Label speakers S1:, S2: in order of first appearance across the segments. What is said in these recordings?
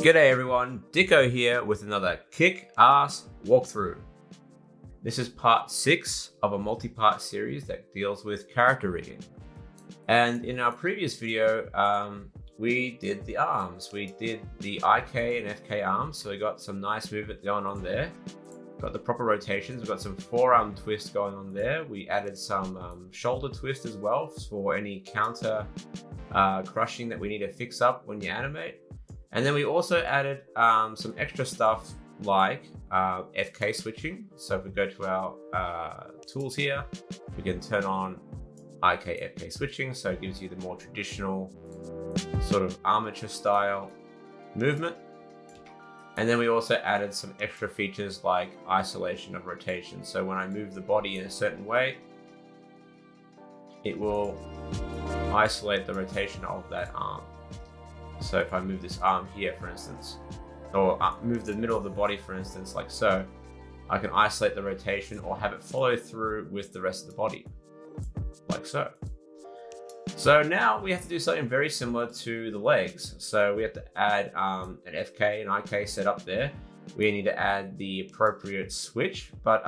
S1: G'day everyone, Dicko here with another kick-ass walkthrough. This is part 6 of a multi-part series that deals with character rigging. And in our previous video, we did the arms. We did the IK and FK arms, so we got some nice movement going on there. Got the proper rotations, we've got some forearm twist going on there. We added some shoulder twist as well for any counter crushing that we need to fix up when you animate. And then we also added some extra stuff like FK switching. So if we go to our tools here, we can turn on IK FK switching. So it gives you the more traditional sort of armature style movement. And then we also added some extra features like isolation of rotation. So when I move the body in a certain way, it will isolate the rotation of that arm. So if I move this arm here, for instance, or move the middle of the body, for instance, like so, I can isolate the rotation or have it follow through with the rest of the body, like so. So now we have to do something very similar to the legs. So we have to add an FK and IK setup there. We need to add the appropriate switch, but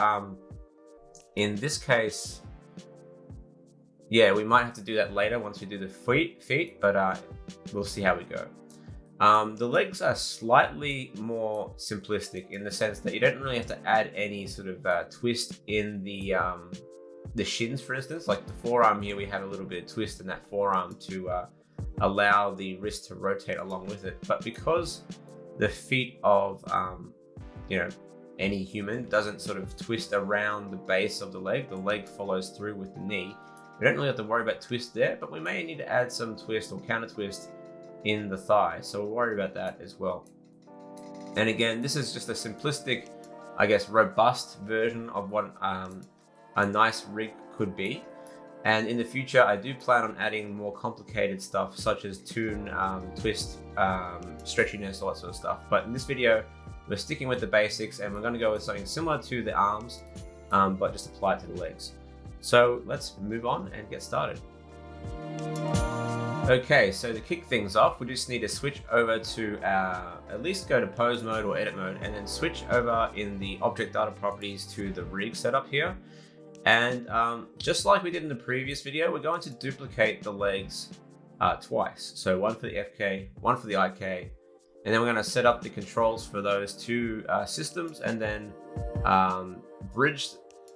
S1: in this case, yeah, we might have to do that later once we do the feet, but we'll see how we go. The legs are slightly more simplistic in the sense that you don't really have to add any sort of twist in the shins, for instance. Like the forearm here, we have a little bit of twist in that forearm to allow the wrist to rotate along with it. But because the feet of any human doesn't sort of twist around the base of the leg follows through with the knee. We don't really have to worry about twist there, but we may need to add some twist or counter twist in the thigh. So we'll worry about that as well. And again, this is just a simplistic, I guess, robust version of what a nice rig could be. And in the future, I do plan on adding more complicated stuff such as tune, twist, stretchiness, all that sort of stuff. But in this video, we're sticking with the basics and we're going to go with something similar to the arms, but just apply it to the legs. So let's move on and get started. Okay, so to kick things off, we just need to switch over to at least go to pose mode or edit mode, and then switch over in the object data properties to the rig setup here. And just like we did in the previous video, we're going to duplicate the legs twice. So one for the FK, one for the IK, and then we're going to set up the controls for those two systems, and then bridge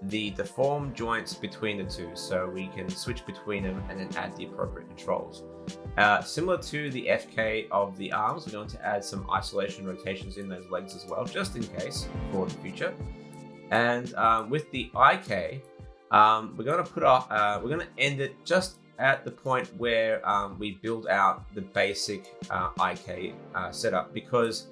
S1: the deformed joints between the two, so we can switch between them and then add the appropriate controls. Similar to the FK of the arms, we're going to add some isolation rotations in those legs as well, just in case for the future. And with the IK, we're going to end it just at the point where we build out the basic IK setup, because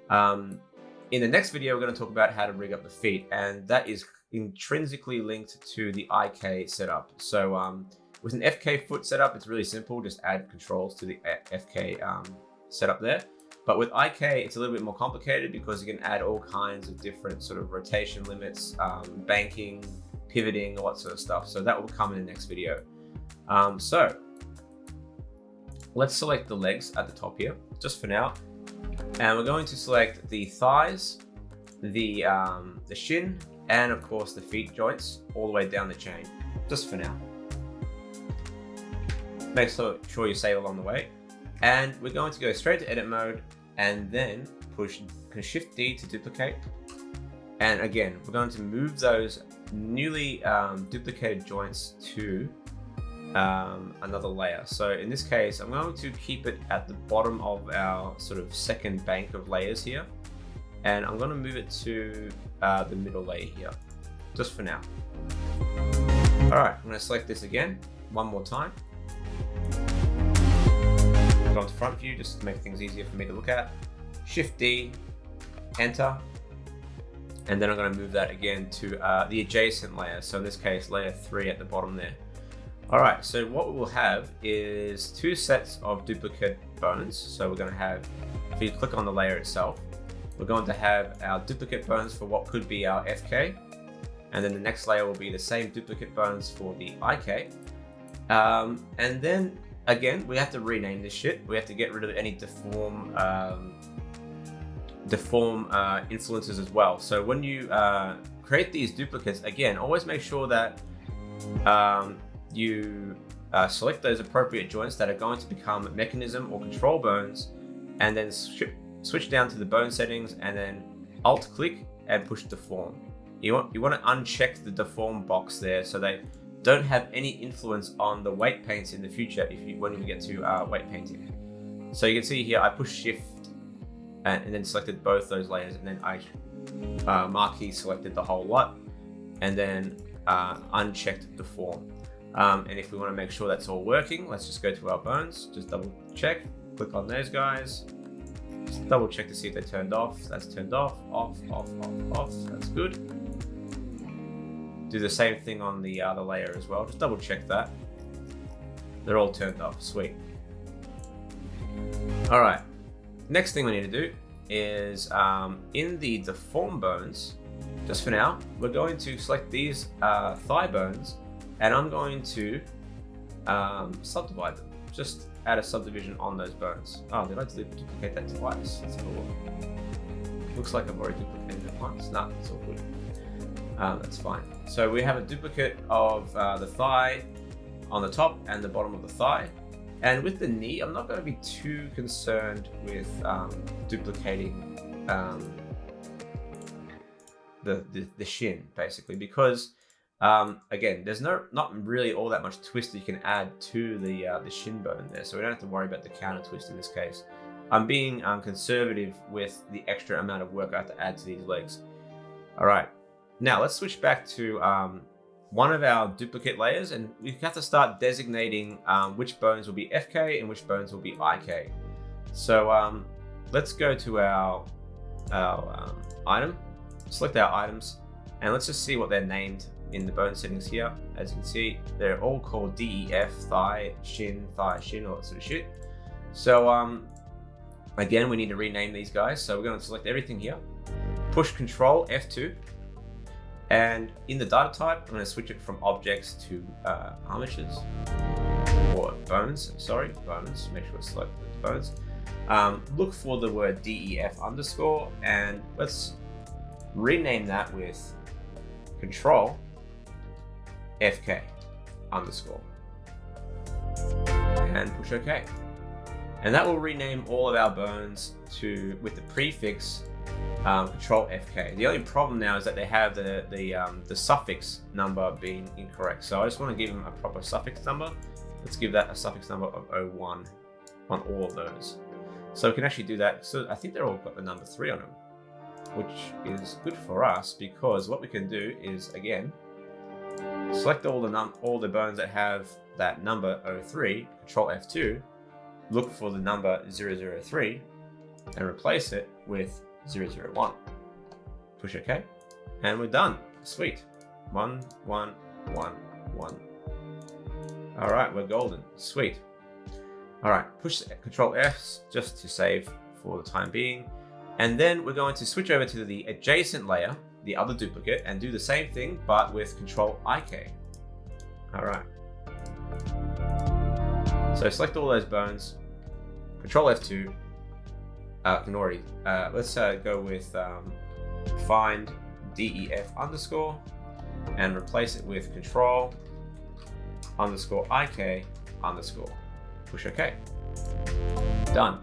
S1: in the next video we're going to talk about how to rig up the feet, and that is intrinsically linked to the IK setup. So with an FK foot setup, it's really simple, just add controls to the FK setup there. But with IK, it's a little bit more complicated because you can add all kinds of different sort of rotation limits, banking, pivoting, all that sort of stuff. So that will come in the next video. So let's select the legs at the top here, just for now. And we're going to select the thighs, the shin, and of course the feet joints all the way down the chain, just for now. Make sure you save along the way. And we're going to go straight to edit mode and then push Shift D to duplicate. And again, we're going to move those newly duplicated joints to another layer. So in this case, I'm going to keep it at the bottom of our sort of second bank of layers here. And I'm going to move it to the middle layer here, just for now. All right, I'm going to select this again, one more time. Go into front view just to make things easier for me to look at. Shift D, enter. And then I'm going to move that again to the adjacent layer. So in this case, layer 3 at the bottom there. All right, so what we will have is 2 sets of duplicate bones. So we're going to have, if you click on the layer itself, we're going to have our duplicate bones for what could be our FK. And then the next layer will be the same duplicate bones for the IK. And then again, we have to rename this shit. We have to get rid of any deform deform influences as well. So when you create these duplicates, again, always make sure that you select those appropriate joints that are going to become mechanism or control bones, and then switch down to the bone settings, and then alt click and push deform. You want to uncheck the deform box there so they don't have any influence on the weight paints in the future when you get to weight painting. So you can see here I push shift and then selected both those layers, and then I marquee selected the whole lot, and then unchecked deform. And if we want to make sure that's all working, let's just go to our bones, just double check, click on those guys, just double check to see if they're turned off. That's turned off, off, that's good. Do the same thing on the other layer as well, just double check that. They're all turned off, sweet. All right, next thing we need to do is in the deform bones, just for now, we're going to select these thigh bones, and I'm going to subdivide them. Just add a subdivision on those bones. Oh, did I duplicate that twice? Let's have a look. Looks like I've already duplicated it once. Nah, it's all good. That's fine. So we have a duplicate of the thigh on the top and the bottom of the thigh. And with the knee, I'm not going to be too concerned with duplicating the shin, basically, because again, there's not really all that twist that you can add to the shin bone there, so we don't have to worry about the counter twist in this case. I'm being conservative with the extra amount of work I have to add to these legs. All right, now let's switch back to one of our duplicate layers, and we have to start designating which bones will be FK and which bones will be IK. So let's go to our item, select our items, and let's just see what they're named in the bone settings here. As you can see, they're all called DEF, thigh, shin, all that sort of shit. So again, we need to rename these guys. So we're going to select everything here, push Control F2, and in the data type, I'm going to switch it from objects to armatures, or bones, sorry, bones, make sure it's selected bones. Look for the word DEF underscore, and let's rename that with Control FK underscore, and push OK. And that will rename all of our bones with the prefix Control FK. The only problem now is that they have the suffix number being incorrect. So I just want to give them a proper suffix number. Let's give that a suffix number of 01 on all of those. So we can actually do that. So I think they're all got the number 3 on them, which is good for us, because what we can do is, again, select all the bones that have that number 03, Control F2, look for the number 003, and replace it with 001. Push OK, and we're done. Sweet. 1, 1, 1, 1. All right, we're golden. Sweet. All right, push Control F just to save for the time being. And then we're going to switch over to the adjacent layer, the other duplicate, and do the same thing, but with Control IK. All right. So select all those bones, Control F2, let's go with find DEF underscore, and replace it with Control underscore IK underscore. Push OK. Done.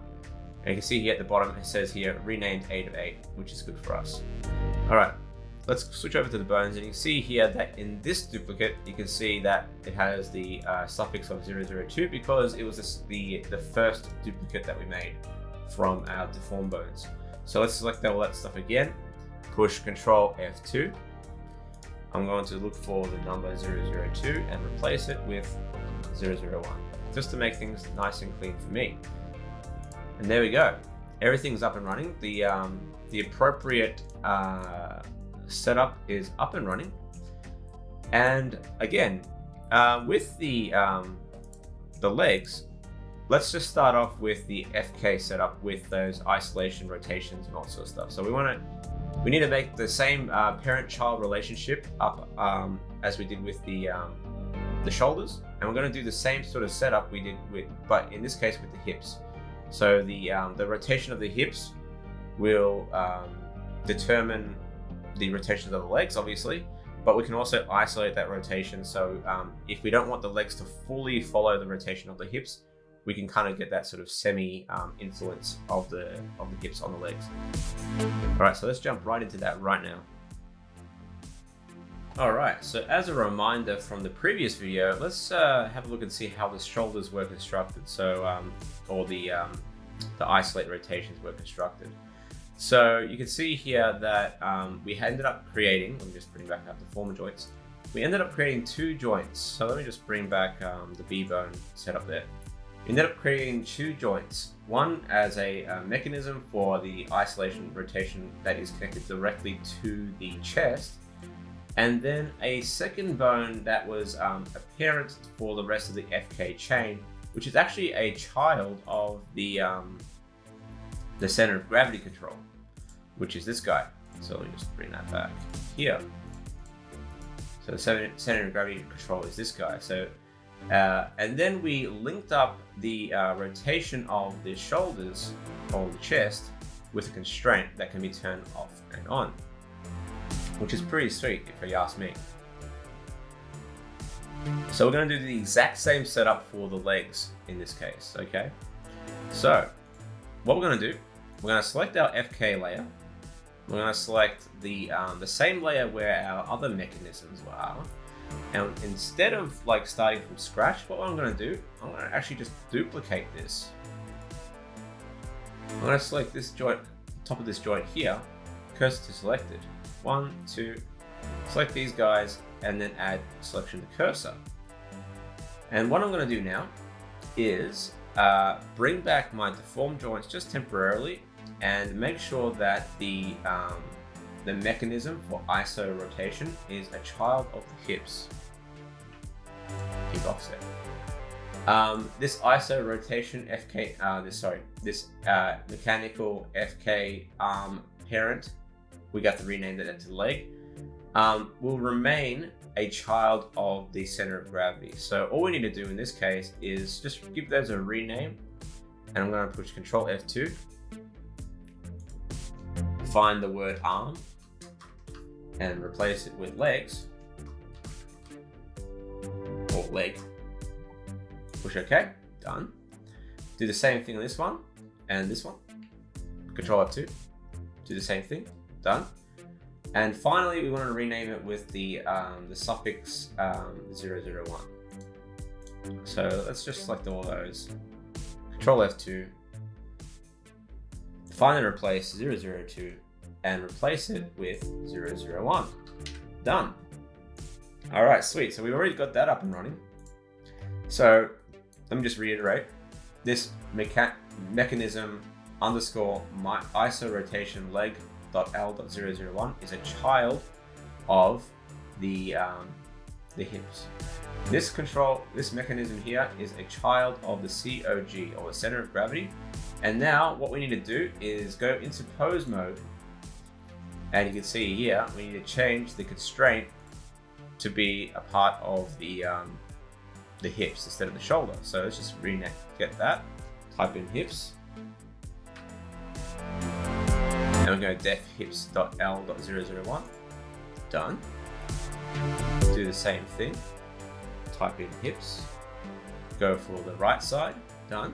S1: And you can see here at the bottom, it says here, renamed 8 of 8, which is good for us. All right, let's switch over to the bones, and you can see here that in this duplicate, you can see that it has the suffix of 002 because it was the first duplicate that we made from our deformed bones. So let's select all that stuff again, push Control F2. I'm going to look for the number 002 and replace it with 001, just to make things nice and clean for me. And there we go. Everything's up and running. The appropriate setup is up and running. And again, with the legs, let's just start off with the FK setup with those isolation, rotations, and all that sort of stuff. So we need to make the same parent-child relationship up as we did with the shoulders, and we're going to do the same sort of setup we did but in this case with the hips. So the rotation of the hips will determine the rotations of the legs, obviously, but we can also isolate that rotation. So if we don't want the legs to fully follow the rotation of the hips, we can kind of get that sort of semi influence of the hips on the legs. All right, so let's jump right into that right now. All right, so as a reminder from the previous video, let's have a look and see how the shoulders were constructed. So, or the isolate rotations were constructed. So you can see here that we ended up creating, let me just bring back up the former joints. We ended up creating 2 joints. So let me just bring back the B-bone setup there. We ended up creating 2 joints, one as a mechanism for the isolation rotation that is connected directly to the chest, and then a second bone that was a parent for the rest of the FK chain, which is actually a child of the center of gravity control, which is this guy. So let me just bring that back here. So the center of gravity control is this guy. So and then we linked up the rotation of the shoulders or the chest with a constraint that can be turned off and on, which is pretty sweet if you ask me. So we're going to do the exact same setup for the legs in this case, okay? So what we're going to do, we're going to select our FK layer. We're going to select the same layer where our other mechanisms are. And instead of like starting from scratch, what I'm going to do, I'm going to actually just duplicate this. I'm going to select this joint, top of this joint here, cursor to selected. 1, 2, select these guys, and then add selection to cursor. And what I'm going to do now is bring back my deformed joints just temporarily, and make sure that the mechanism for ISO rotation is a child of the hips. Keep offset. This ISO rotation FK, this mechanical FK arm parent, we got to rename that to leg, will remain a child of the center of gravity. So all we need to do in this case is just give those a rename, and I'm going to push Control F2, find the word arm, and replace it with legs, or leg. Push OK, done. Do the same thing on this one and this one. Control F2, do the same thing, done. And finally, we want to rename it with the suffix 001. So let's just select all those. Control F2, find and replace 002, and replace it with 001. Done. All right, sweet. So we've already got that up and running. So let me just reiterate. This mechanism underscore my ISO rotation leg.l.001 is a child of the hips. This mechanism here is a child of the COG, or the center of gravity. And now what we need to do is go into pose mode, and you can see here we need to change the constraint to be a part of the hips instead of the shoulder. So let's just get that. Type in hips, and we're going to def hips.l.001. Done. Do the same thing. Type in hips. Go for the right side. Done.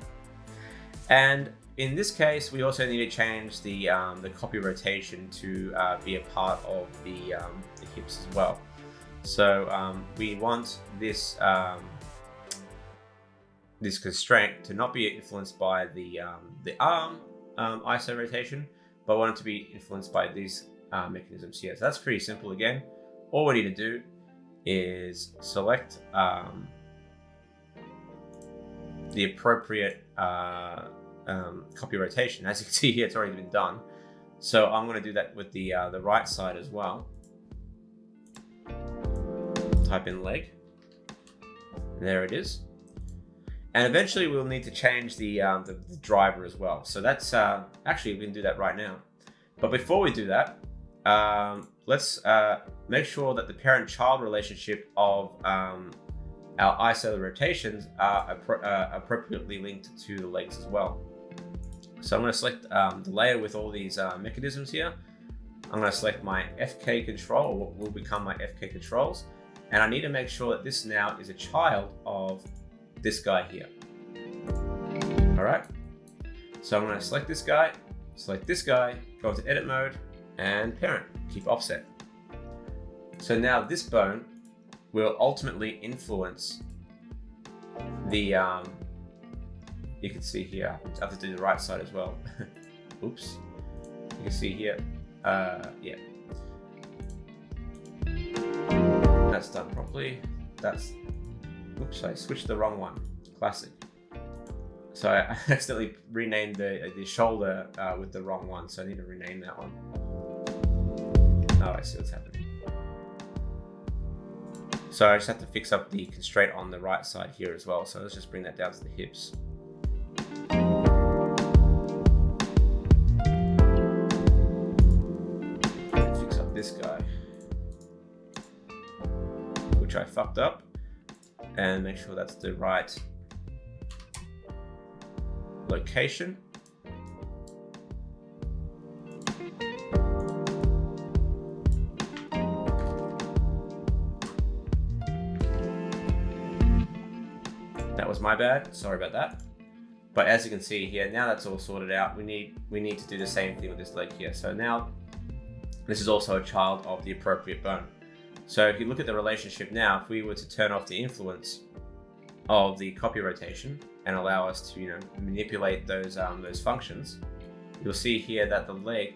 S1: And in this case, we also need to change the copy rotation to be a part of the hips as well. So we want this this constraint to not be influenced by the arm ISO rotation, but want it to be influenced by these mechanisms here. So that's pretty simple. Again, all we need to do is select the appropriate copy rotation. As you can see here, it's already been done. So I'm going to do that with the right side as well. Type in leg. There it is. And eventually we'll need to change the driver as well. So that's actually, we can do that right now. But before we do that, let's make sure that the parent-child relationship of our ISO rotations are appropriately linked to the legs as well. So I'm going to select the layer with all these mechanisms here. I'm going to select my FK control, or what will become my FK controls. And I need to make sure that this now is a child of this guy here. All right. So I'm going to select this guy, go into edit mode and parent, keep offset. So now this bone will ultimately influence the, you can see here, I have to do the right side as well. Oops. You can see here, yeah. That's done properly. Oops, I switched the wrong one. Classic. So I accidentally renamed the shoulder with the wrong one, so I need to rename that one. Oh, I see what's happening. So I just have to fix up the constraint on the right side here as well. So let's just bring that down to the hips. Fix up this guy, which I fucked up, and make sure that's the right location. That was my bad, sorry about that. But as you can see here, now that's all sorted out, we need to do the same thing with this leg here. So now this is also a child of the appropriate bone. So if you look at the relationship now, if we were to turn off the influence of the copy rotation and allow us to manipulate those functions, you'll see here that the leg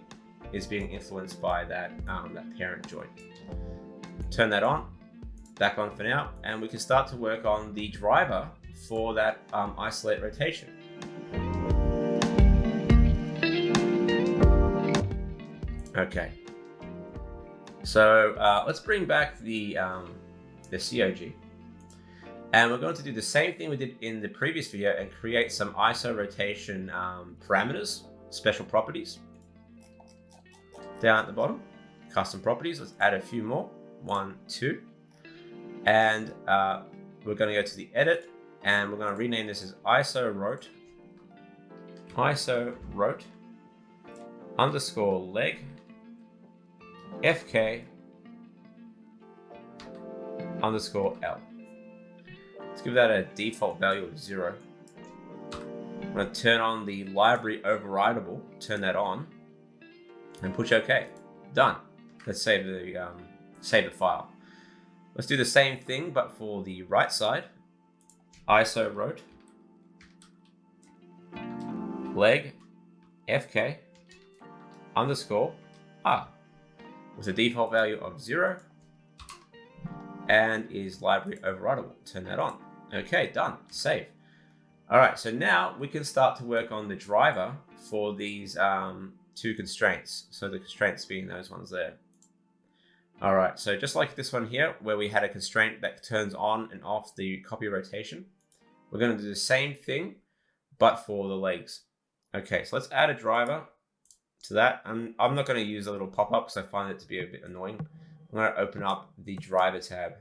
S1: is being influenced by that parent joint. Turn that on, back on for now, and we can start to work on the driver for that isolate rotation. Okay, so let's bring back the COG. And we're going to do the same thing we did in the previous video and create some ISO rotation parameters, special properties. Down at the bottom, custom properties, let's add a few more, 1, 2. And we're going to go to the edit, and we're going to rename this as ISO rote underscore leg FK underscore L. Let's give that a default value of 0. I'm going to turn on the library overridable, turn that on, and push OK. Done. Let's save the file. Let's do the same thing, but for the right side. ISO rote leg FK underscore R with a default value of 0 and is library overridable. Turn that on. Okay, done. Save. All right, so now we can start to work on the driver for these two constraints. So the constraints being those ones there. All right, so just like this one here, where we had a constraint that turns on and off the copy rotation, we're going to do the same thing, but for the legs. Okay, so let's add a driver to that. I'm not going to use a little pop-up because I find it to be a bit annoying. I'm going to open up the driver tab.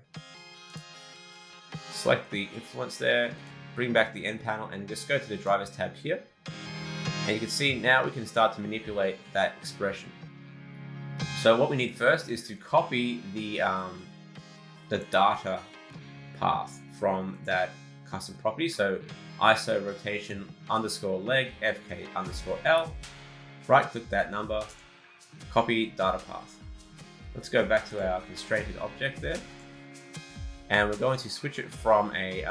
S1: Select the influence there, bring back the end panel, and just go to the drivers tab here. And you can see now we can start to manipulate that expression. So what we need first is to copy the data path from that custom property. So ISO rotation underscore leg FK underscore L. Right click that number, copy data path. Let's go back to our constrained object there. And we're going to switch it from a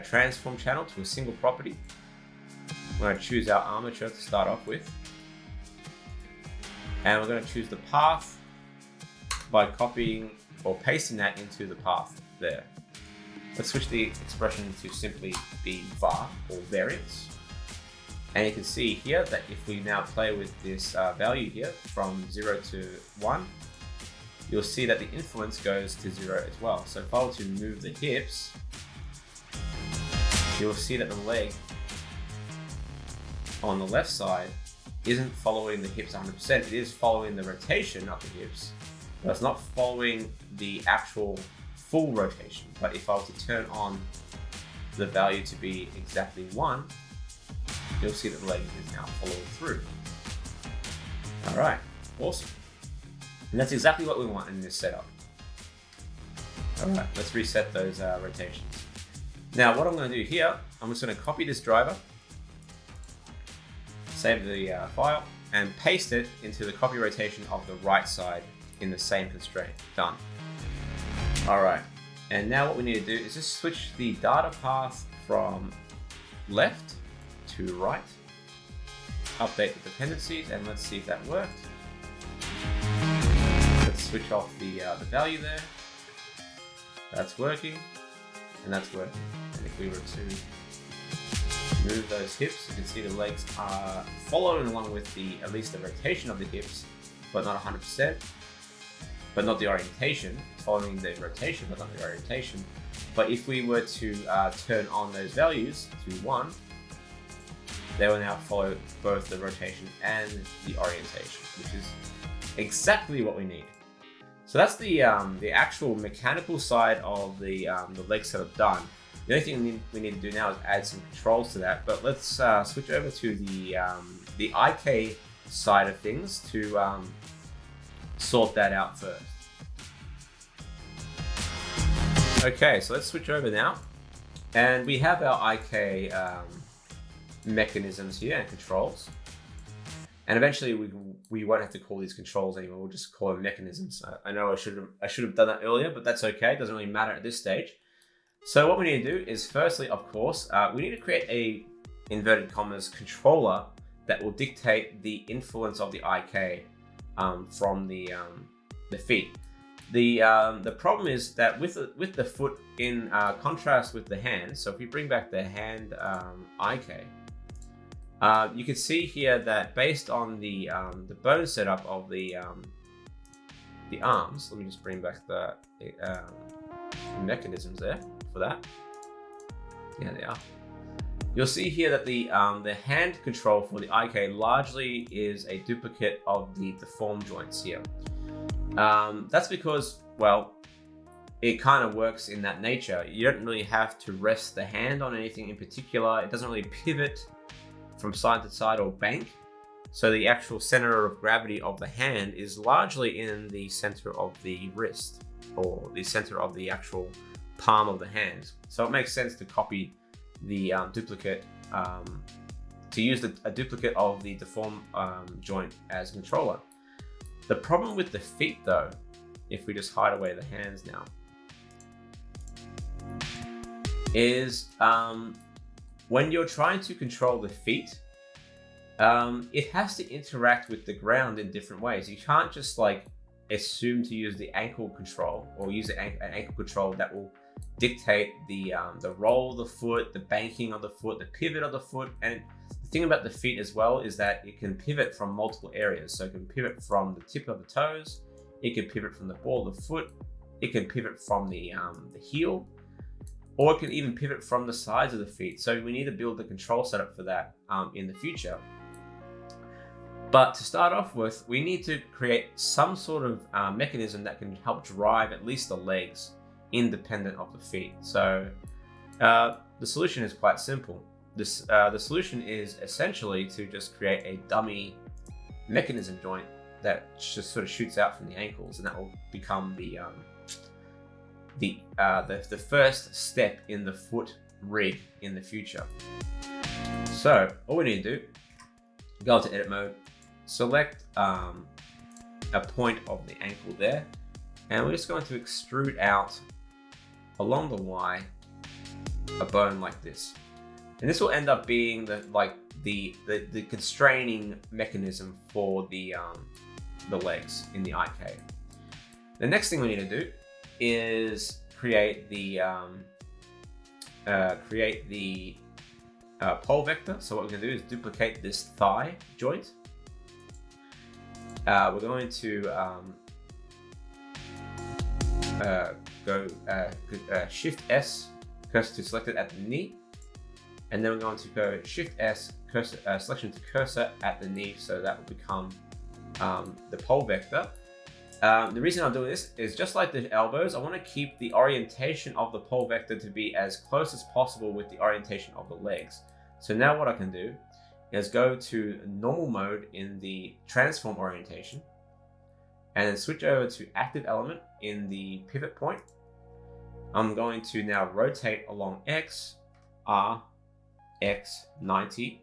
S1: transform channel to a single property. We're going to choose our armature to start off with. And we're going to choose the path by copying or pasting that into the path there. Let's switch the expression to simply be var or variance. And you can see here that if we now play with this value here from 0 to 1, you'll see that the influence goes to 0 as well. So if I were to move the hips, you'll see that the leg on the left side isn't following the hips 100%. It is following the rotation of the hips, but it's not following the actual full rotation. But if I were to turn on the value to be exactly 1, you'll see that the leg is now following through. All right, awesome. And that's exactly what we want in this setup. All right, let's reset those rotations. Now, what I'm going to do here, I'm just going to copy this driver, save the file, and paste it into the copy rotation of the right side in the same constraint. Done. All right, and now what we need to do is just switch the data path from left to right, update the dependencies, and let's see if that worked. Let's switch off the value there. That's working, and that's working. And if we were to move those hips, you can see the legs are following along with at least the rotation of the hips, but not 100%, but not the orientation. It's following the rotation, but not the orientation. But if we were to turn on those values to 1, they will now follow both the rotation and the orientation, which is exactly what we need. So that's the actual mechanical side of the leg setup done. The only thing we need to do now is add some controls to that. But let's switch over to the IK side of things to sort that out first. Okay, so let's switch over now, and we have our IK mechanisms here and controls. And eventually we won't have to call these controls anymore. We'll just call them mechanisms. I know I should have done that earlier, but that's okay. It doesn't really matter at this stage. So what we need to do is, firstly, of course, we need to create a inverted commas controller that will dictate the influence of the IK from the feet. The problem is that with the foot in contrast with the hand. So if we bring back the hand IK. You can see here that based on the bone setup of the arms, let me just bring back the mechanisms there for that. Yeah, they are. You'll see here that the hand control for the IK largely is a duplicate of the deformed joints here. That's because, well, it kind of works in that nature. You don't really have to rest the hand on anything in particular. It doesn't really pivot from side to side or bank. So the actual center of gravity of the hand is largely in the center of the wrist, or the center of the actual palm of the hand. So it makes sense to copy the duplicate, to use a duplicate of the deformed joint as a controller. The problem with the feet though, if we just hide away the hands now, is when you're trying to control the feet, it has to interact with the ground in different ways. You can't just like assume to use the ankle control, or use an ankle control that will dictate the roll of the foot, the banking of the foot, the pivot of the foot. And the thing about the feet as well is that it can pivot from multiple areas. So it can pivot from the tip of the toes, it can pivot from the ball of the foot, it can pivot from the heel, or it can even pivot from the sides of the feet. So we need to build the control setup for that in the future. But to start off with, we need to create some sort of mechanism that can help drive at least the legs independent of the feet. So the solution is quite simple. The solution is essentially to just create a dummy mechanism joint that just sort of shoots out from the ankles, and that will become the first step in the foot rig in the future. So all we need to do, go into edit mode, select a point of the ankle there, and we're just going to extrude out along the Y a bone like this. And this will end up being the constraining mechanism for the legs in the IK. The next thing we need to do is create the pole vector. So what we're going to do is duplicate this thigh joint. We're going to go Shift S, cursor to selected at the knee, and then we're going to go Shift S, cursor, selection to cursor at the knee, so that will become the pole vector. The reason I'm doing this is just like the elbows, I want to keep the orientation of the pole vector to be as close as possible with the orientation of the legs. So now what I can do is go to normal mode in the transform orientation, and then switch over to active element in the pivot point. I'm going to now rotate along X, R, X 90,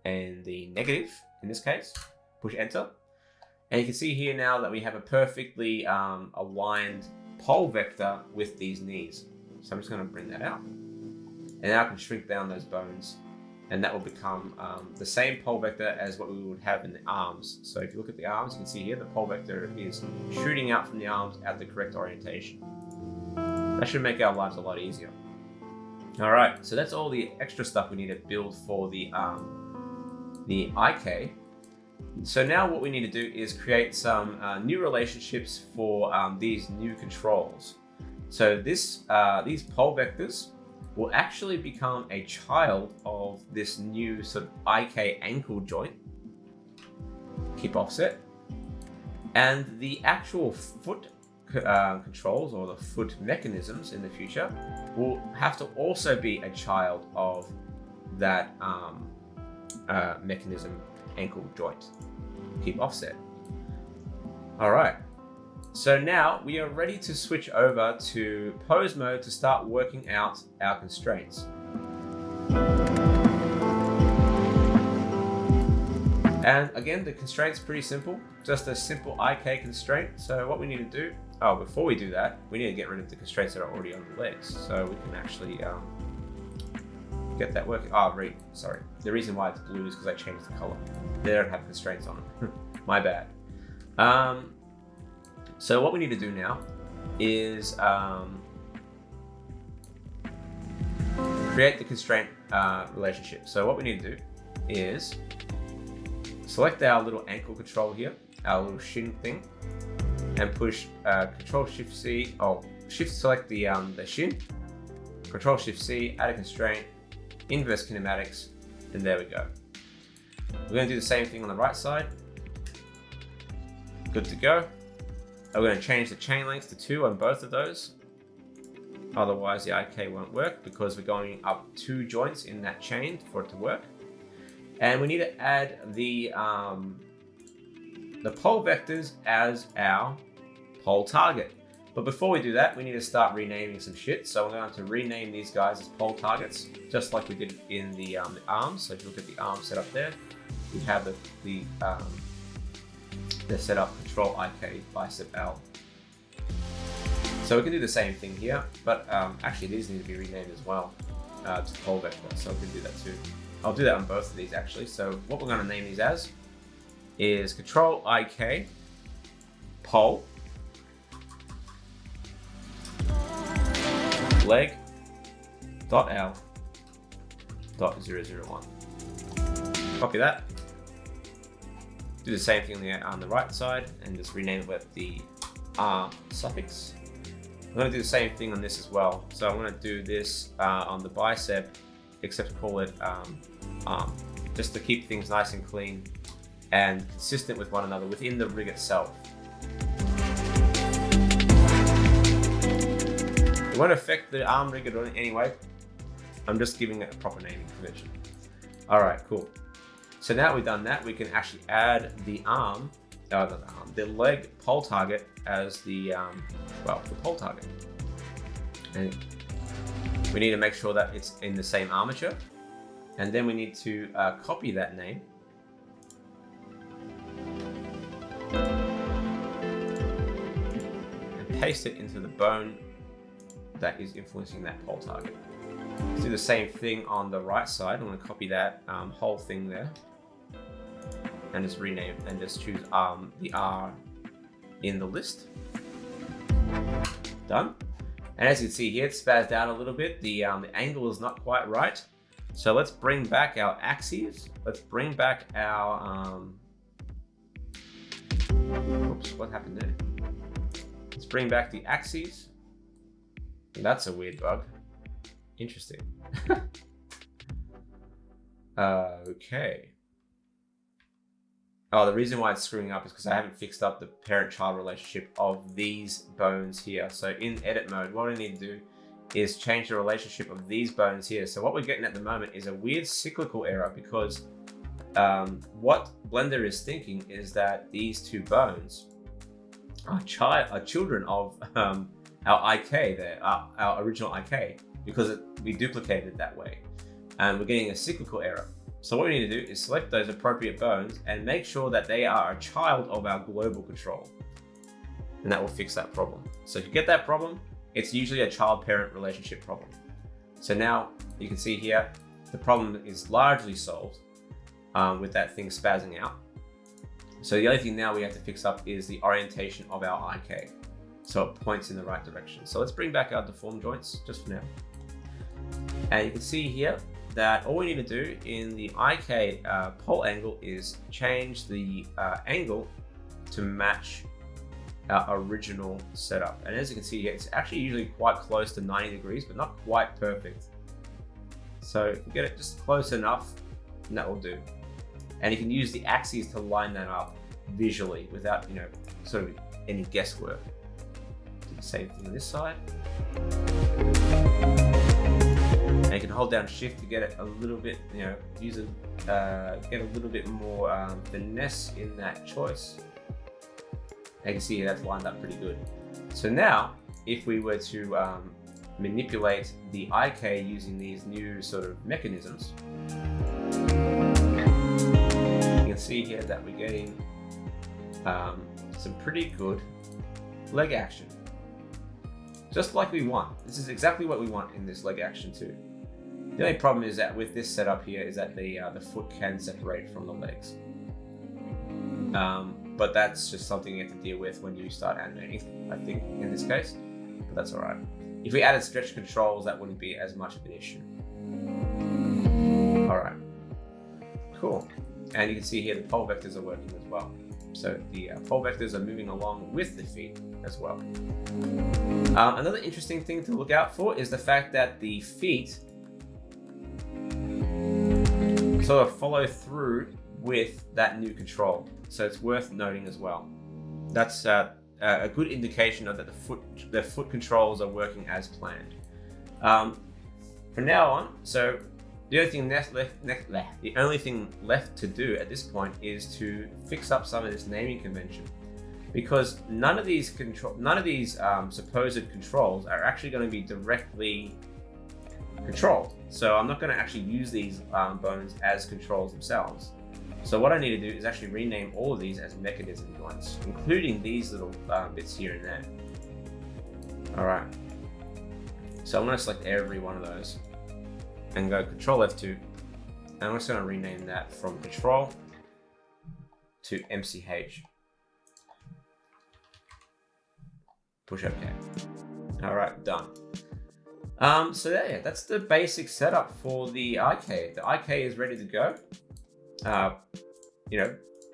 S1: and the negative in this case. Push enter. And you can see here now that we have a perfectly aligned pole vector with these knees. So I'm just going to bring that out. And now I can shrink down those bones, and that will become the same pole vector as what we would have in the arms. So if you look at the arms, you can see here the pole vector is shooting out from the arms at the correct orientation. That should make our lives a lot easier. All right, so that's all the extra stuff we need to build for the IK. So now what we need to do is create some new relationships for these new controls. So these pole vectors will actually become a child of this new sort of IK ankle joint. Keep offset. And the actual foot controls, or the foot mechanisms in the future, will have to also be a child of that mechanism ankle joint. Keep offset. All right. So now we are ready to switch over to pose mode to start working out our constraints. And again, the constraint's pretty simple, just a simple IK constraint. So what we need to do, before we do that, we need to get rid of the constraints that are already on the legs. So we can actually get that working. Sorry. The reason why it's blue is because I changed the color. They don't have constraints on them. My bad. So what we need to do now is create the constraint relationship. So what we need to do is select our little ankle control here, our little shin thing, and push Control Shift C, or Shift select the shin, Control Shift C, add a constraint, inverse kinematics, and there we go. We're going to do the same thing on the right side. Good to go. We're going to change the chain length to 2 on both of those. Otherwise the IK won't work, because we're going up 2 joints in that chain for it to work. And we need to add the pole vectors as our pole target. But before we do that, we need to start renaming some shit. So we're going to rename these guys as pole targets, just like we did in the arms. So if you look at the arm setup there, we have the setup Control IK bicep L. So we can do the same thing here, but actually these need to be renamed as well to pole vector. So we can do that too. I'll do that on both of these actually. So what we're going to name these as is Control IK pole leg dot L dot 001. Copy that. Do the same thing on the right side and just rename it with the R suffix. I'm going to do the same thing on this as well. So I'm going to do this on the bicep, except call it arm, just to keep things nice and clean and consistent with one another within the rig itself. It won't affect the arm rig anyway. I'm just giving it a proper naming convention. All right, cool. So now we've done that, we can actually add the the leg pole target as the pole target. And we need to make sure that it's in the same armature. And then we need to copy that name. And paste it into the bone that is influencing that pole target. Let's do the same thing on the right side. I'm going to copy that whole thing there. And just rename and just choose the R in the list. Done. And as you can see here, it's spazzed out a little bit. The angle is not quite right. So let's bring back our axes. Let's bring back our oops, what happened there? Let's bring back the axes. That's a weird bug. Interesting. Okay. Oh, the reason why it's screwing up is because I haven't fixed up the parent-child relationship of these bones here. So in edit mode, what I need to do is change the relationship of these bones here. So what we're getting at the moment is a weird cyclical error, because what Blender is thinking is that these two bones are children of our IK there, our original IK, because we duplicated it that way. And we're getting a cyclical error. So what we need to do is select those appropriate bones and make sure that they are a child of our global control. And that will fix that problem. So if you get that problem, it's usually a child-parent relationship problem. So now you can see here, the problem is largely solved with that thing spazzing out. So the only thing now we have to fix up is the orientation of our IK, so it points in the right direction. So let's bring back our deformed joints just for now. And you can see here that all we need to do in the IK pole angle is change the angle to match our original setup. And as you can see here, it's actually usually quite close to 90 degrees, but not quite perfect. So if we get it just close enough, and that will do. And you can use the axes to line that up visually without, sort of any guesswork. Do the same thing on this side. And you can hold down Shift to get it a little bit, get a little bit more finesse in that choice. And you can see here that's lined up pretty good. So now, if we were to manipulate the IK using these new sort of mechanisms, you can see here that we're getting some pretty good leg action. Just like we want. This is exactly what we want in this leg action too. The only problem is that with this setup here is that the foot can separate from the legs. But that's just something you have to deal with when you start animating, I think, in this case. But that's all right. If we added stretch controls, that wouldn't be as much of an issue. All right, cool. And you can see here the pole vectors are working as well. So the pole vectors are moving along with the feet as well. Another interesting thing to look out for is the fact that the feet sort of follow through with that new control. So it's worth noting as well. That's a good indication of that the foot controls are working as planned. From now on, so the only thing left to do at this point is to fix up some of this naming convention, because none of these supposed controls are actually going to be directly controlled. So I'm not going to actually use these bones as controls themselves. So what I need to do is actually rename all of these as mechanism joints, including these little bits here and there. All right. So I'm going to select every one of those and go Control F2. And I'm just going to rename that from Control to MCH. Push OK. All right, done. So yeah, that's the basic setup for the IK. The IK is ready to go.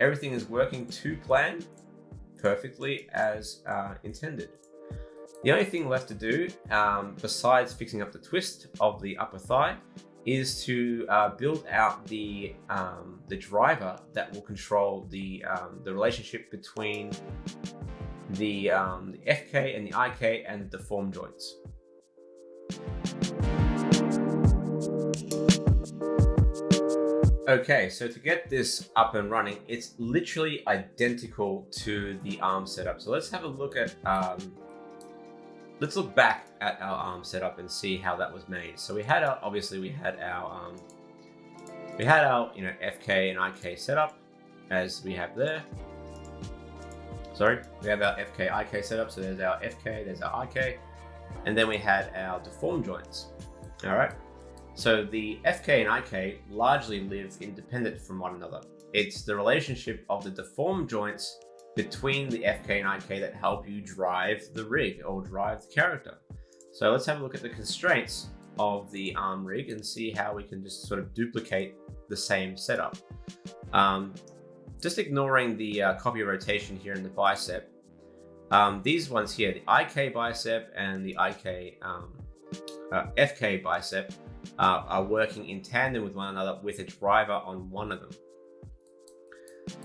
S1: Everything is working to plan perfectly as intended. The only thing left to do, besides fixing up the twist of the upper thigh, is to build out the driver that will control the relationship between the FK and the IK and the deformed joints. Okay, so to get this up and running, it's literally identical to the ARM setup. So let's have a look at, let's look back at our ARM setup and see how that was made. So we had our, obviously we had our FK and IK setup as we have there. Sorry, we have our FK IK setup. So there's our FK, there's our IK, and then we had our deformed joints. All right. So the FK and IK largely live independent from one another. It's the relationship of the deformed joints between the FK and IK that help you drive the rig or drive the character. So let's have a look at the constraints of the ARM rig and see how we can just sort of duplicate the same setup. Just ignoring the copy rotation here in the bicep. These ones here, the IK bicep and the IK FK bicep, are working in tandem with one another with a driver on one of them.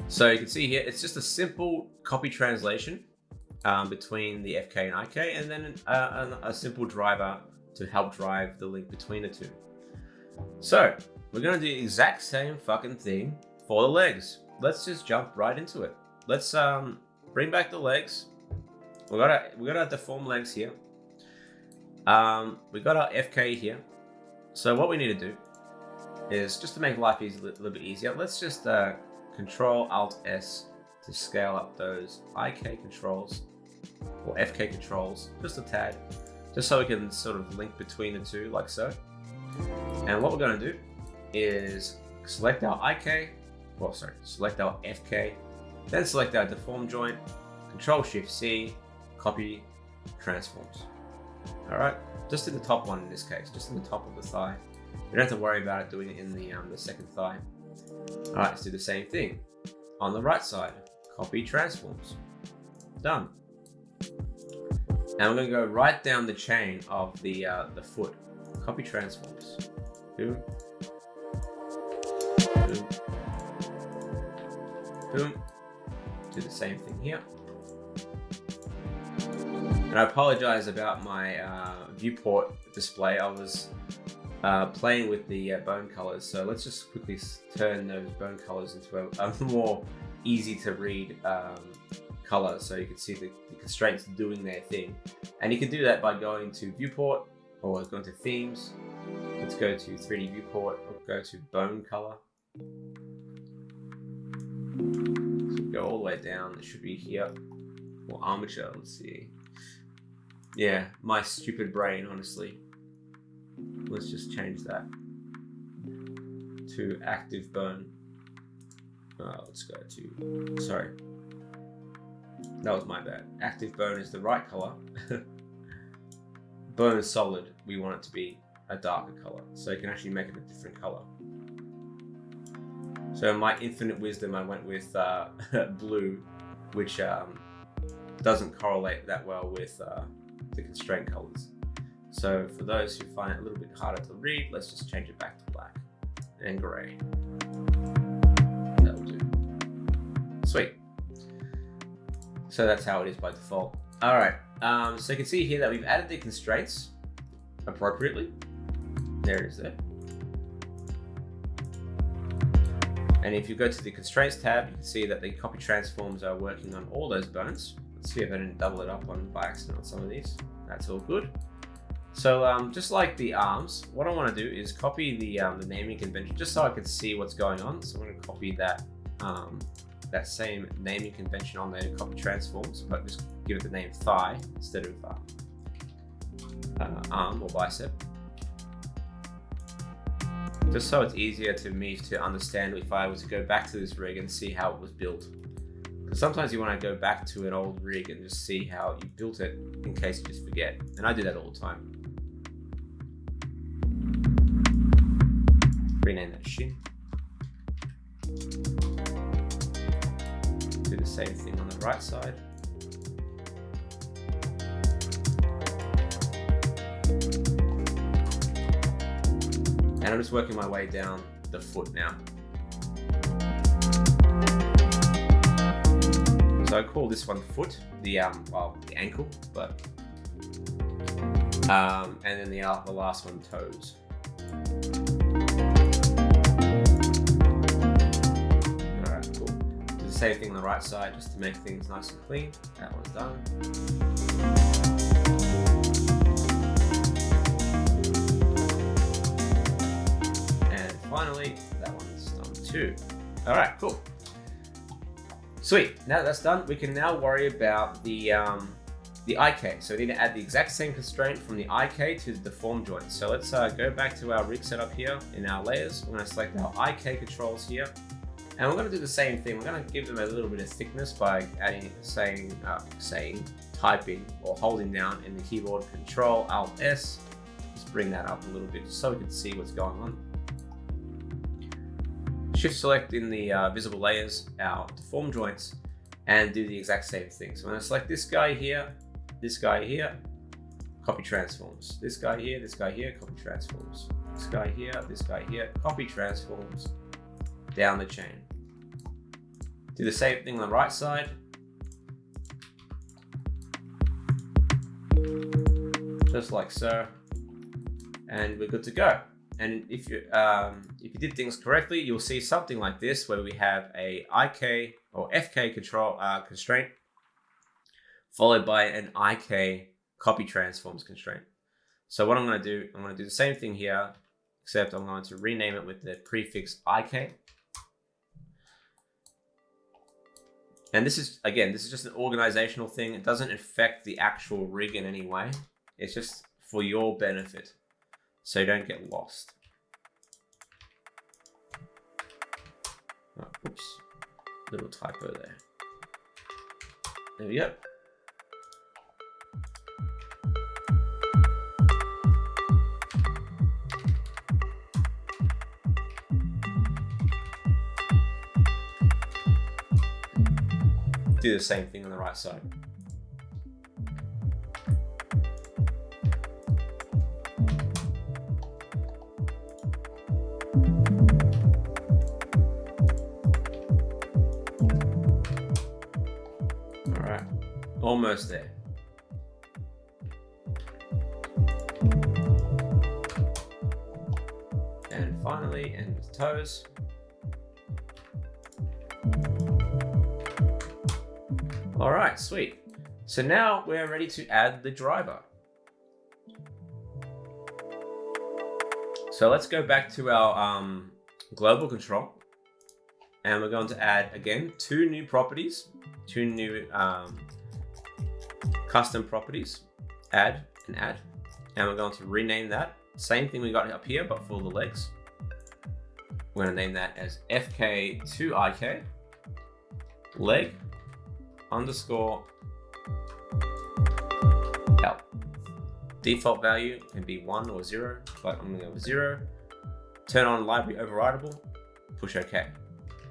S1: So you can see here, it's just a simple copy translation between the FK and IK, and then a simple driver to help drive the link between the two. So we're gonna do the exact same fucking thing for the legs. Let's just jump right into it. Let's bring back the legs. We got our deformed legs here. We got our FK here. So what we need to do is, just to make life easy, a little bit easier, let's just Control Alt S to scale up those IK controls or FK controls just a tad, just so we can sort of link between the two like so. And what we're going to do is select our IK, select our FK, then select our deform joint, Control Shift C, copy, transforms. Alright, just in the top one in this case, just in the top of the thigh. We don't have to worry about it doing it in the second thigh. Alright, let's do the same thing. On the right side, copy, transforms. Done. Now we're going to go right down the chain of the foot. Copy, transforms. Boom. Boom. Boom. Do the same thing here. And I apologize about my viewport display. I was playing with the bone colors, so let's just quickly turn those bone colors into a more easy to read color, so you can see the constraints doing their thing. And you can do that by going to viewport or going to themes. Let's go to 3D viewport, or go to bone color. So go all the way down, it should be here. Or armature, let's see. Yeah, my stupid brain, honestly. Let's just change that to active bone. Let's go to, sorry. That was my bad. Active bone is the right color. Bone is solid. We want it to be a darker color, so you can actually make it a different color. So in my infinite wisdom, I went with blue, which doesn't correlate that well with the constraint colors. So for those who find it a little bit harder to read, let's just change it back to black and gray. That'll do. Sweet. So that's how it is by default. All right, so you can see here that we've added the constraints appropriately. There it is there. And if you go to the constraints tab, you can see that the copy transforms are working on all those bones. Let's see if I didn't double it up by accident on some of these. That's all good. So just like the arms, what I want to do is copy the naming convention just so I can see what's going on. So I'm going to copy that that same naming convention on there, copy transforms, but just give it the name thigh instead of arm or bicep. Just so it's easier to me to understand if I was to go back to this rig and see how it was built. Because sometimes you want to go back to an old rig and just see how you built it in case you just forget. And I do that all the time. Rename that shin. Do the same thing on the right side. And I'm just working my way down the foot now. So I call this one foot, the ankle, but and then the last one toes. Alright, cool. Do the same thing on the right side just to make things nice and clean. That one's done. And finally, that one's done too. Alright, cool. Sweet, now that that's done, we can now worry about the IK. So we need to add the exact same constraint from the IK to the deform joint. So let's go back to our rig setup here in our layers. We're going to select our IK controls here. And we're going to do the same thing. We're going to give them a little bit of thickness by adding, typing or holding down in the keyboard Control Alt S. Just bring that up a little bit just so we can see what's going on. Shift select in the visible layers, our deform joints, and do the exact same thing. So I'm going to select this guy here, copy transforms. This guy here, copy transforms. This guy here, copy transforms down the chain. Do the same thing on the right side. Just like so. and we're good to go. And if you did things correctly, you'll see something like this where we have a IK or FK control constraint followed by an IK copy transforms constraint. So what I'm going to do, I'm going to do the same thing here, except I'm going to rename it with the prefix IK. And this is just an organizational thing. It doesn't affect the actual rig in any way. It's just for your benefit, so you don't get lost. Oh, oops, little typo there. There we go. Do the same thing on the right side. All right, almost there. And finally, end with toes. All right, sweet. So now we're ready to add the driver. So let's go back to our global control, and we're going to add again 2 new properties, 2 new custom properties, add and add, and we're going to rename that. Same thing we got up here, but for the legs. We're going to name that as FK2IK leg underscore L. Default value can be 1 or 0, but I'm going to go with 0. Turn on library overridable, push OK.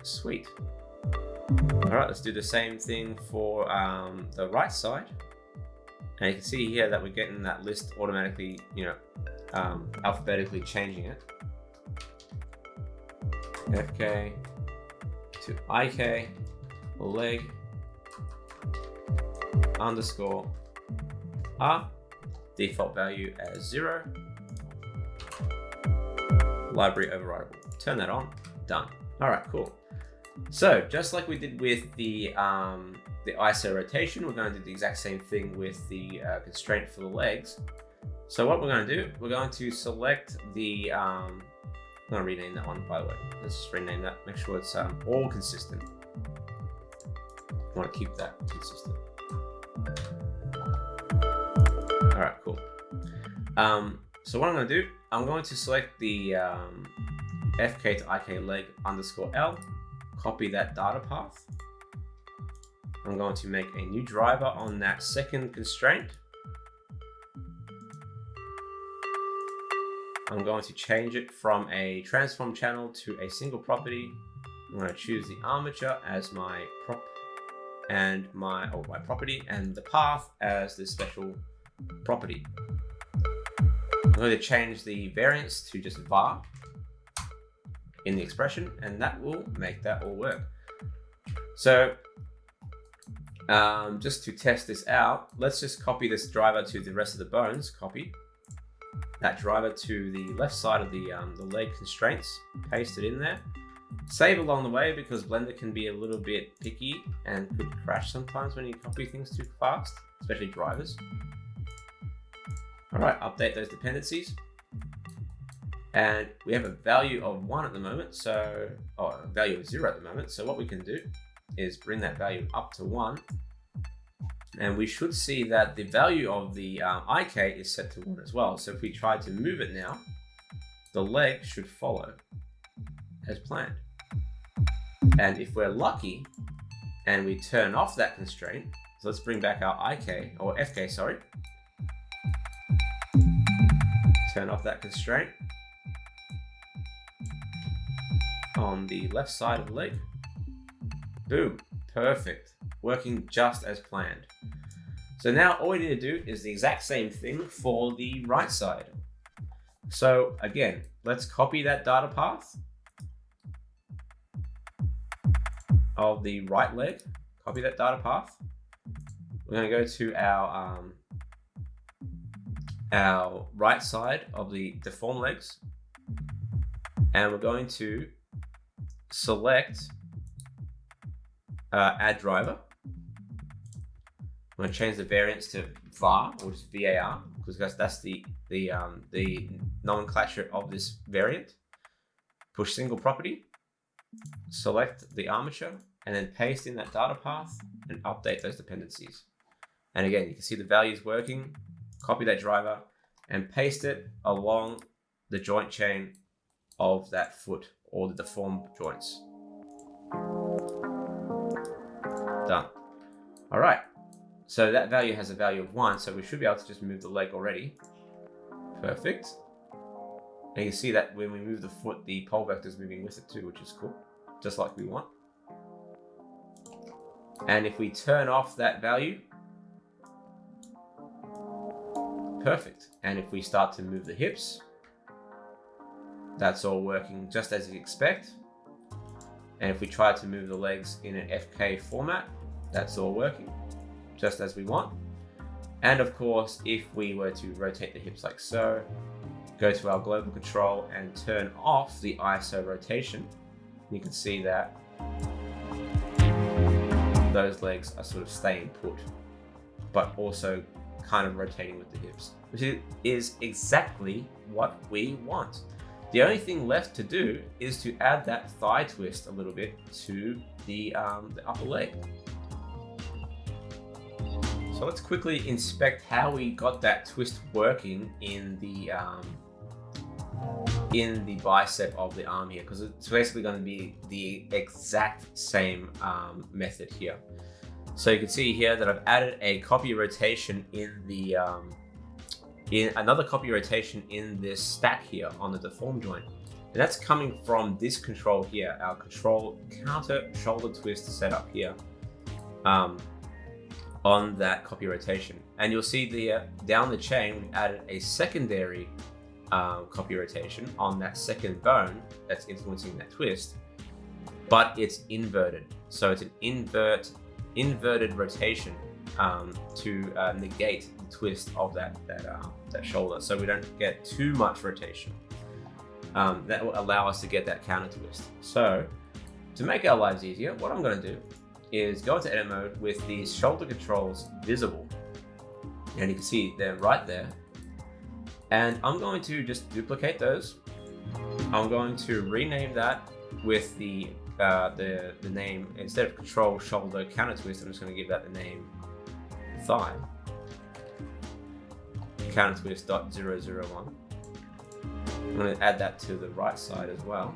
S1: Sweet. All right, let's do the same thing for the right side. And you can see here that we're getting that list automatically, alphabetically changing it. FK to IK leg underscore R, default value as 0, library overridable. Turn that on, done. All right, cool. So just like we did with the ISO rotation, we're going to do the exact same thing with the constraint for the legs. So what we're going to do, we're going to select the, I'm going to rename that one, by the way. Let's just rename that, make sure it's all consistent. I want to keep that consistent. All right, cool. So what I'm going to do, I'm going to select the FK to IK leg underscore L, copy that data path. I'm going to make a new driver on that second constraint. I'm going to change it from a transform channel to a single property. I'm going to choose the armature as my prop and my property, and the path as the special property. I'm going to change the variance to just var in the expression, and that will make that all work. So just to test this out, let's just copy this driver to the rest of the bones. Copy that driver to the left side of the leg constraints, paste it in there. Save along the way, because Blender can be a little bit picky and could crash sometimes when you copy things too fast, especially drivers. All right, update those dependencies. And we have a value of 1 at the moment, so, a value of 0 at the moment. So what we can do is bring that value up to 1. And we should see that the value of the IK is set to 1 as well. So if we try to move it now, the leg should follow as planned. And if we're lucky and we turn off that constraint, so let's bring back our IK, or FK, sorry. Turn off that constraint on the left side of the leg. Boom, perfect. Working just as planned. So now all we need to do is the exact same thing for the right side. So again, let's copy that data path of the right leg. Copy that data path. We're going to go to our right side of the deform legs, and we're going to select add driver. I'm going to change the variance to var, or just VAR, because that's the nomenclature of this variant. Push single property, select the armature, and then paste in that data path and update those dependencies. And again, you can see the values working. Copy that driver and paste it along the joint chain of that foot, or the deformed joints. Done. All right. So that value has a value of 1, so we should be able to just move the leg already. Perfect. And you can see that when we move the foot, the pole vector is moving with it too, which is cool, just like we want. And if we turn off that value, perfect. And if we start to move the hips, that's all working just as you expect. And if we try to move the legs in an FK format, that's all working just as we want. And of course, if we were to rotate the hips like so, go to our global control and turn off the ISO rotation, you can see that those legs are sort of staying put, but also kind of rotating with the hips, which is exactly what we want. The only thing left to do is to add that thigh twist a little bit to the upper leg. So let's quickly inspect how we got that twist working in the bicep of the arm here, because it's basically going to be the exact same method here. So you can see here that I've added a copy rotation in the another copy rotation in this stack here on the deform joint, and that's coming from this control here, our control counter shoulder twist setup here. On that copy rotation, and you'll see the down the chain we added a secondary copy rotation on that second bone that's influencing that twist, but it's inverted, so it's an inverted rotation to negate the twist of that shoulder, so we don't get too much rotation. That will allow us to get that counter twist. So to make our lives easier, what I'm going to do is go into edit mode with these shoulder controls visible, and you can see they're right there, and I'm going to just duplicate those. I'm going to rename that with the name, instead of control shoulder counter twist, I'm just going to give that the name thigh counter twist .001. I'm going to add that to the right side as well.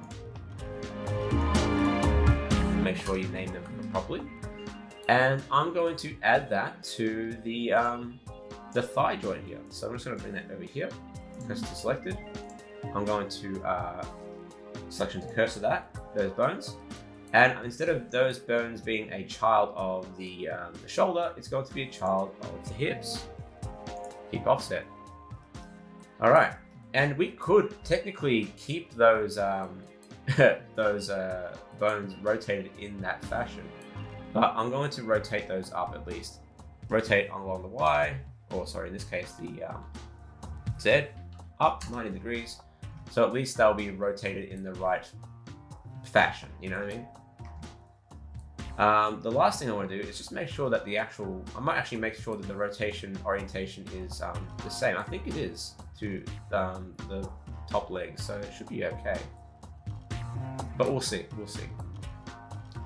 S1: Make sure you name them properly, and I'm going to add that to the thigh joint here. So I'm just going to bring that over here, press to selected. I'm going to selection to cursor those bones, and instead of those bones being a child of the shoulder, it's going to be a child of the hips. Keep offset. All right, and we could technically keep those bones rotated in that fashion, but I'm going to rotate those up at least. Rotate along the Y, or sorry, in this case the Z, up 90 degrees, so at least they'll be rotated in the right fashion, you know what I mean? The last thing I want to do is just make sure that I might actually make sure that the rotation orientation is the same. I think it is to the top leg, so it should be okay. But we'll see.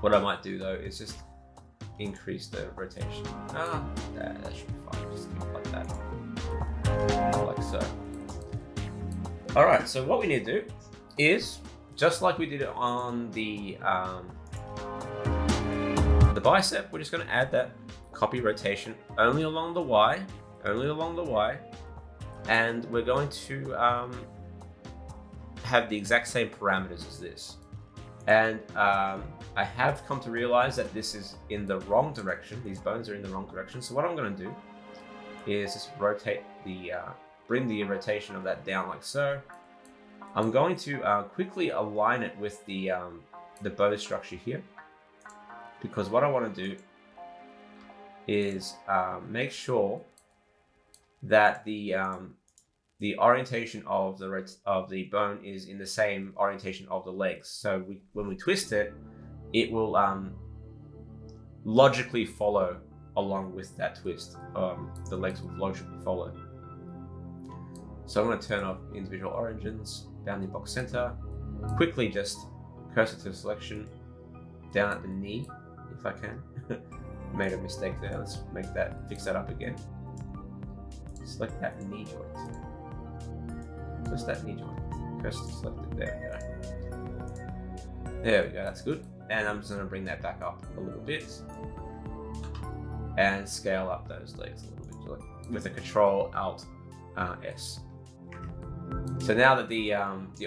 S1: What I might do though is just increase the rotation. That should be fine. Just keep it like that, like so. All right. So what we need to do is, just like we did it on the bicep, we're just going to add that copy rotation only along the Y, and we're going to have the exact same parameters as this. And I have come to realize that this is in the wrong direction. These bones are in the wrong direction. So what I'm going to do is just rotate bring the rotation of that down like so. I'm going to quickly align it with the bow structure here, because what I want to do is make sure that the the orientation of the bone is in the same orientation of the legs. So when we twist it, it will logically follow along with that twist. The legs will logically follow. So I'm going to turn off individual origins, bounding box center, quickly just cursor to selection, down at the knee, if I can. Made a mistake there. Let's fix that up again. Select that knee joint. Just that knee joint. Cursor selected. There we go. There we go. That's good. And I'm just going to bring that back up a little bit and scale up those legs a little bit with a Control Alt S. So now that the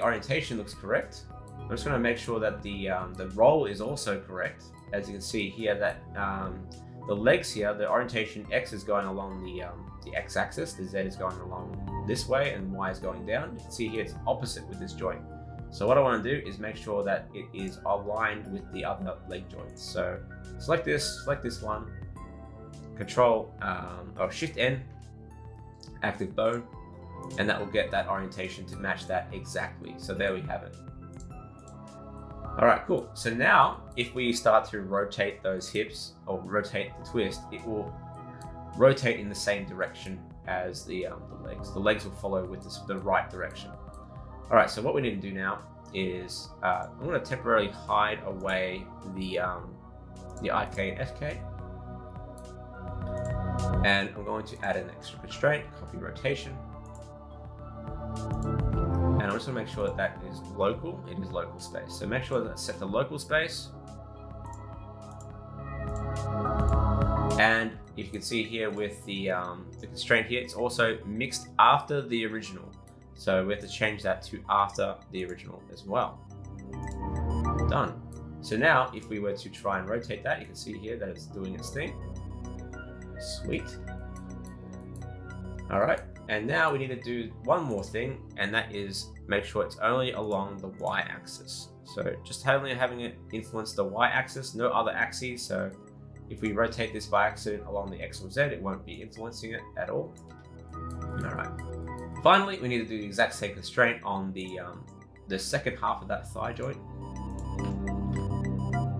S1: orientation looks correct, I'm just going to make sure that the roll is also correct. As you can see here, that the legs here, the orientation X is going along the X-axis, the Z is going along this way, and Y is going down. You can see here it's opposite with this joint. So what I want to do is make sure that it is aligned with the other leg joints. So select this one, Shift N, active bone, and that will get that orientation to match that exactly. So there we have it. All right, cool. So now if we start to rotate those hips or rotate the twist, it will rotate in the same direction as the legs. The legs will follow with the right direction. All right, so what we need to do now is I'm going to temporarily hide away the IK and FK, and I'm going to add an extra constraint, copy rotation, and I'm just going to make sure that that is local. It is local space. So make sure that's set to local space. And if you can see here with the constraint here, it's also mixed after the original. So we have to change that to after the original as well. Done. So now if we were to try and rotate that, you can see here that it's doing its thing. Sweet. All right. And now we need to do one more thing, and that is make sure it's only along the Y-axis. So just only having it influence the Y-axis, no other axes. So if we rotate this by accident along the X or Z, it won't be influencing it at all. All right. Finally, we need to do the exact same constraint on the second half of that thigh joint.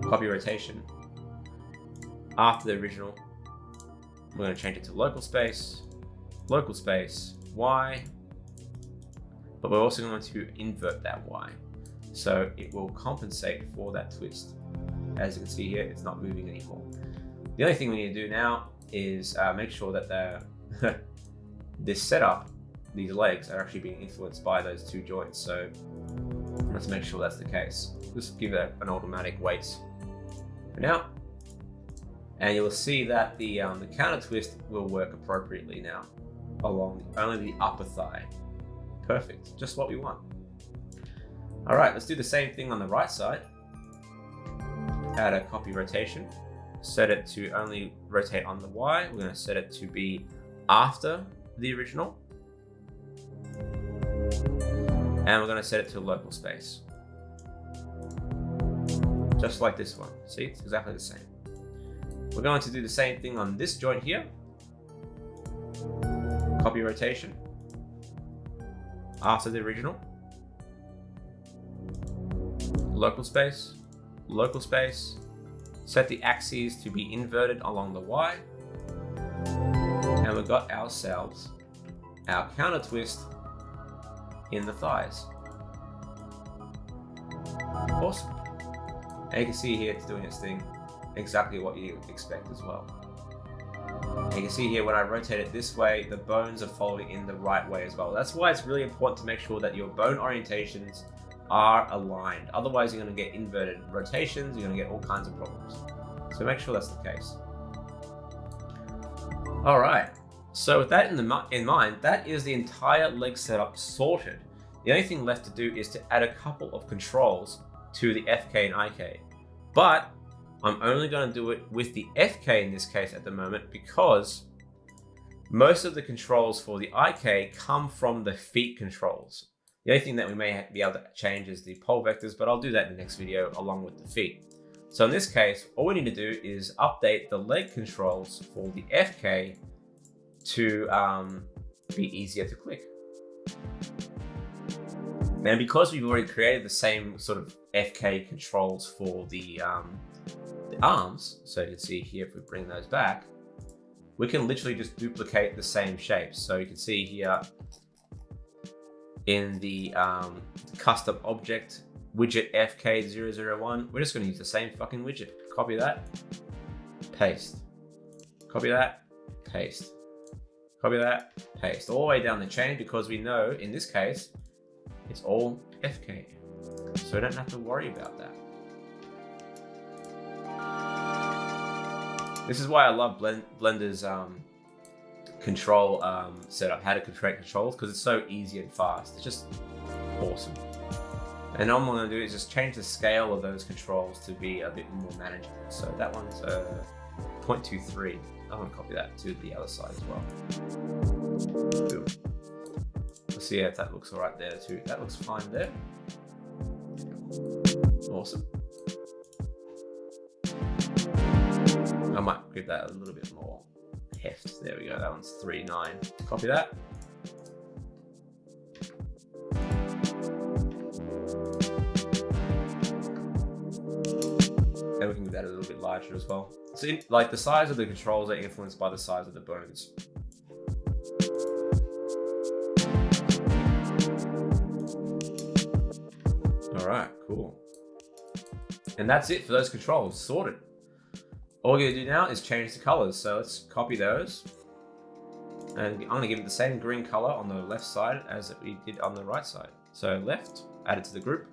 S1: Copy rotation. After the original, we're going to change it to local space, Y, but we're also going to invert that Y. So it will compensate for that twist. As you can see here, it's not moving anymore. The only thing we need to do now is make sure that this setup, these legs, are actually being influenced by those two joints. So let's make sure that's the case. Just give it an automatic weight for now. And you'll see that the counter twist will work appropriately now along only the upper thigh. Perfect, just what we want. All right, let's do the same thing on the right side. Add a copy rotation. Set it to only rotate on the Y. We're going to set it to be after the original. And we're going to set it to local space. Just like this one. See, it's exactly the same. We're going to do the same thing on this joint here. Copy rotation. After the original. Local space. Set the axes to be inverted along the Y. And we've got ourselves our counter twist in the thighs. Awesome. And you can see here it's doing its thing, exactly what you expect as well. And you can see here when I rotate it this way, the bones are folding in the right way as well. That's why it's really important to make sure that your bone orientations are aligned. Otherwise, you're going to get inverted rotations, you're going to get all kinds of problems. So make sure that's the case. All right. So with that in mind, that is the entire leg setup sorted. The only thing left to do is to add a couple of controls to the FK and IK. But I'm only going to do it with the FK in this case at the moment, because most of the controls for the IK come from the feet controls. The only thing that we may be able to change is the pole vectors, but I'll do that in the next video along with the feet. So in this case, all we need to do is update the leg controls for the FK to be easier to click. And because we've already created the same sort of FK controls for the arms, so you can see here if we bring those back, we can literally just duplicate the same shapes. So you can see here in the custom object widget FK001, we're just going to use the same fucking widget. Copy that, paste, copy that, paste, copy that, paste, all the way down the chain, because we know in this case it's all FK, so we don't have to worry about that. This is why I love Blender's control setup, how to create controls, because it's so easy and fast. It's just awesome. And all I'm going to do is just change the scale of those controls to be a bit more manageable. So that one's 0.23. I'm going to copy that to the other side as well. Boom. Let's see if that looks all right there too. That looks fine there. Awesome. I might give that a little bit more heft. There we go. That one's 3.9. Copy that. And we can do that a little bit larger as well. So like the size of the controls are influenced by the size of the bones. All right, cool. And that's it for those controls, sorted. All we're gonna do now is change the colors. So let's copy those. And I'm gonna give it the same green color on the left side as we did on the right side. So left, add it to the group.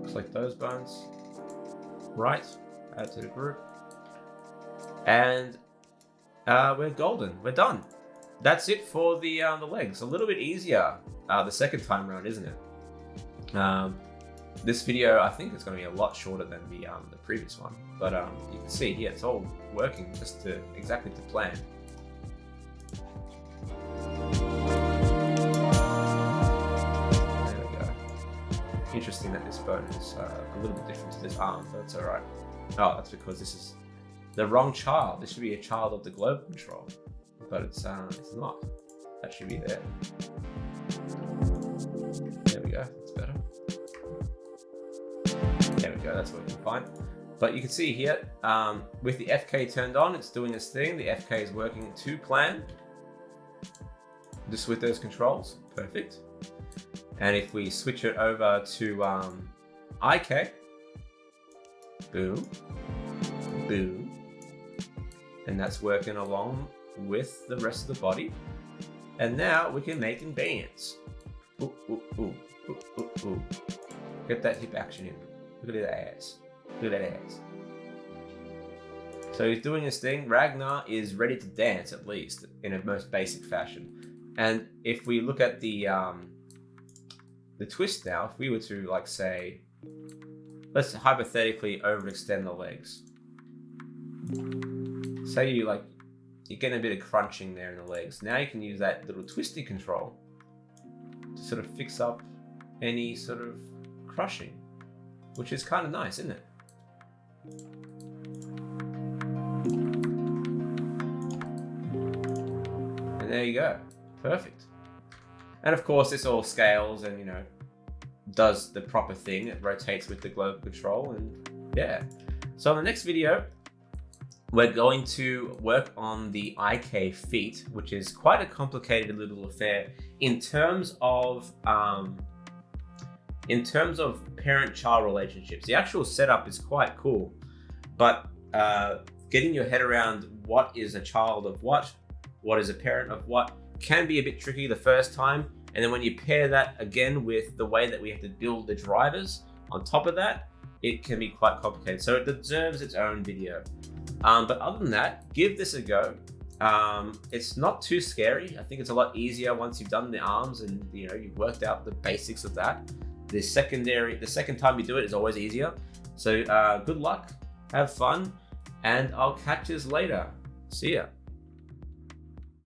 S1: Select those bones. Right, add it to the group. And we're golden, we're done. That's it for the legs. A little bit easier the second time around, isn't it? This video, I think, is going to be a lot shorter than the previous one, but you can see here it's all working just exactly to plan. There we go. Interesting that this bone is a little bit different to this arm, but it's all right. Oh, that's because this is the wrong child. This should be a child of the globe control, but it's not. That should be there. There we go. That's better. There we go, that's working fine. But you can see here, with the FK turned on, it's doing its thing. The FK is working to plan. Just with those controls, perfect. And if we switch it over to IK, boom, boom. And that's working along with the rest of the body. And now we can make him dance. Ooh, ooh, ooh, ooh, ooh, ooh. Get that hip action in. Look at that ass. Look at that ass. So he's doing his thing. Ragnar is ready to dance, at least, in a most basic fashion. And if we look at the twist now, if we were to, like, say, let's hypothetically overextend the legs. Say you're getting a bit of crunching there in the legs. Now you can use that little twisty control to sort of fix up any sort of crushing, which is kind of nice, isn't it? And there you go. Perfect. And of course, this all scales and, does the proper thing. It rotates with the globe control, and yeah. So in the next video, we're going to work on the IK feet, which is quite a complicated little affair in terms of parent-child relationships. The actual setup is quite cool, but getting your head around what is a child of what is a parent of what, can be a bit tricky the first time. And then when you pair that again with the way that we have to build the drivers on top of that, it can be quite complicated. So it deserves its own video. But other than that, give this a go. It's not too scary. I think it's a lot easier once you've done the arms and you've worked out the basics of that. The second time you do it is always easier. So good luck, have fun, and I'll catch you later. See ya.